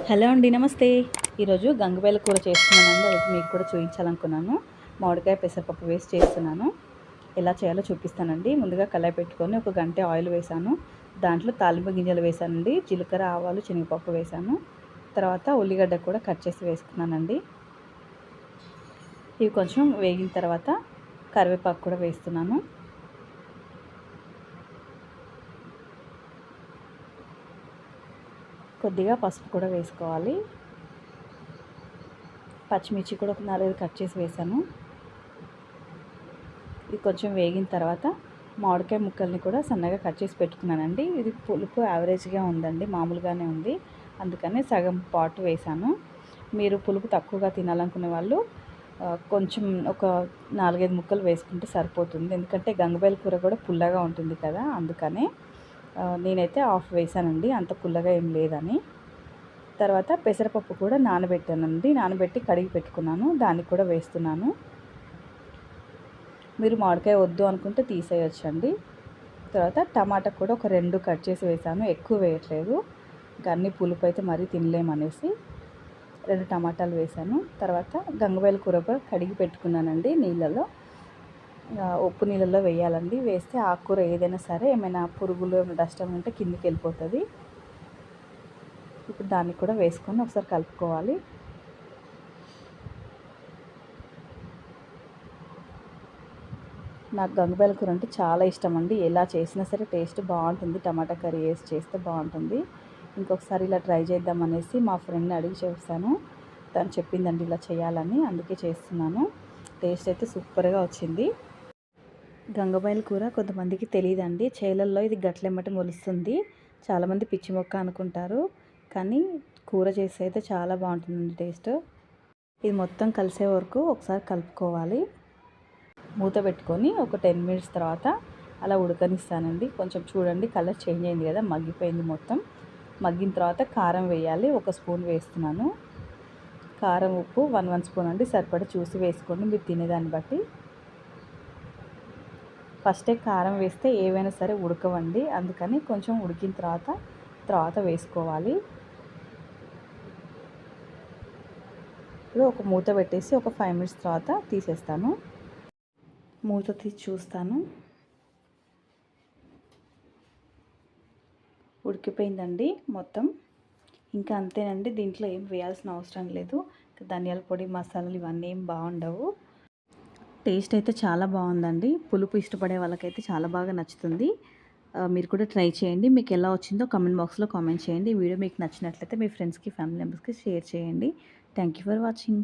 Hello అండి, నమస్తే. ఈరోజు గంగబయల కూర చేస్తున్నానండి. అది మీకు కూడా చూపించాలనుకున్నాను. మామిడికాయ పెసరపప్పు వేసి చేస్తున్నాను. ఎలా చేయాలో చూపిస్తానండి. ముందుగా కళాయి పెట్టుకొని ఒక గంటె ఆయిల్ వేసాను. దాంట్లో తాలింపు గింజలు వేసానండి. జీలకర్ర, ఆవాలు, శనగపప్పు వేసాను. తర్వాత ఉల్లిగడ్డ కూడా కట్ చేసి వేసుకున్నానండి. ఇవి కొంచెం వేగిన తర్వాత కరివేపాకు కూడా వేస్తున్నాను. కొద్దిగా పసుపు కూడా వేసుకోవాలి. పచ్చిమిర్చి కూడా ఒక 4 కట్ చేసి వేసాను. ఇది కొంచెం వేగిన తర్వాత మామిడికాయ ముక్కల్ని కూడా సన్నగా కట్ చేసి పెట్టుకున్నానండి. ఇది పులుపు యావరేజ్గా ఉందండి, మామూలుగానే ఉంది. అందుకని సగం పాటు వేసాను. మీరు పులుపు తక్కువగా తినాలనుకునే వాళ్ళు కొంచెం ఒక 4-5 ముక్కలు వేసుకుంటే సరిపోతుంది. ఎందుకంటే గంగబయల కూర కూడా పుల్లగా ఉంటుంది కదా, అందుకనే నేనైతే హాఫ్ వేసానండి, అంత పుల్లగా ఏం లేదని. తర్వాత పెసరపప్పు కూడా నానబెట్టానండి. నానబెట్టి కడిగి పెట్టుకున్నాను, దాన్ని కూడా వేస్తున్నాను. మీరు మామిడికాయ వద్దు అనుకుంటే తీసేయొచ్చండి. తర్వాత టమాటా కూడా ఒక 2 కట్ చేసి వేసాను, ఎక్కువ వేయట్లేదు. ఇంకా అన్ని పులుపు అయితే మరీ తినలేమనేసి 2 టమాటాలు వేసాను. తర్వాత గంగబయల కూర కూడా కడిగి పెట్టుకున్నానండి నీళ్ళలో. ఉప్పు నీళ్ళల్లో వేయాలండి. వేస్తే ఆకుకూర ఏదైనా సరే ఏమైనా పురుగులు డస్ట్ ఉంటే కిందికి వెళ్ళిపోతుంది. ఇప్పుడు దాన్ని కూడా వేసుకొని ఒకసారి కలుపుకోవాలి. నాకు గంగబయల కూర అంటే చాలా ఇష్టం అండి. ఎలా చేసినా సరే టేస్ట్ బాగుంటుంది. టమాటా కర్రీ వేసి చేస్తే బాగుంటుంది. ఇంకొకసారి ఇలా ట్రై చేద్దామనేసి మా ఫ్రెండ్ని అడిగి చేస్తాను. తను చెప్పిందండి ఇలా చేయాలని, అందుకే చేస్తున్నాను. టేస్ట్ అయితే సూపర్గా వచ్చింది. గంగబయల కూర కొంతమందికి తెలియదండి. చేలల్లో ఇది గట్లెమ్మట మొలుస్తుంది. చాలామంది పిచ్చి మొక్క అనుకుంటారు, కానీ కూర చేస్తే అయితే చాలా బాగుంటుందండి టేస్ట్. ఇది మొత్తం కలిసే వరకు ఒకసారి కలుపుకోవాలి. మూత పెట్టుకొని ఒక 10 మినిట్స్ తర్వాత అలా ఉడకనిస్తానండి. కొంచెం చూడండి, కలర్ చేంజ్ అయింది కదా, మగ్గిపోయింది మొత్తం. మగ్గిన తర్వాత కారం వేయాలి. 1 స్పూన్ వేస్తున్నాను. కారం, ఉప్పు 1 స్పూన్ అండి, సరిపడా చూసి వేసుకోండి మీరు తినేదాన్ని బట్టి. ఫస్టే కారం వేస్తే ఏవైనా సరే ఉడకవండి, అందుకని కొంచెం ఉడికిన తర్వాత వేసుకోవాలి. ఇప్పుడు ఒక మూత పెట్టేసి ఒక 5 మినిట్స్ తర్వాత తీసేస్తాను. మూత తీసి చూస్తాను, ఉడికిపోయిందండి మొత్తం. ఇంకా అంతేనండి, దీంట్లో ఏం వేయాల్సిన అవసరం లేదు. ధనియాల పొడి, మసాలాలు ఇవన్నీ ఏం బాగుండవు. టేస్ట్ అయితే చాలా బాగుందండి. పులుపు ఇష్టపడే వాళ్ళకైతే చాలా బాగా నచ్చుతుంది. మీరు కూడా ట్రై చేయండి. మీకు ఎలా వచ్చిందో కామెంట్ బాక్స్లో కామెంట్ చేయండి. ఈ వీడియో మీకు నచ్చినట్లయితే మీ ఫ్రెండ్స్కి, ఫ్యామిలీ మెంబర్స్కి షేర్ చేయండి. Thank you for watching.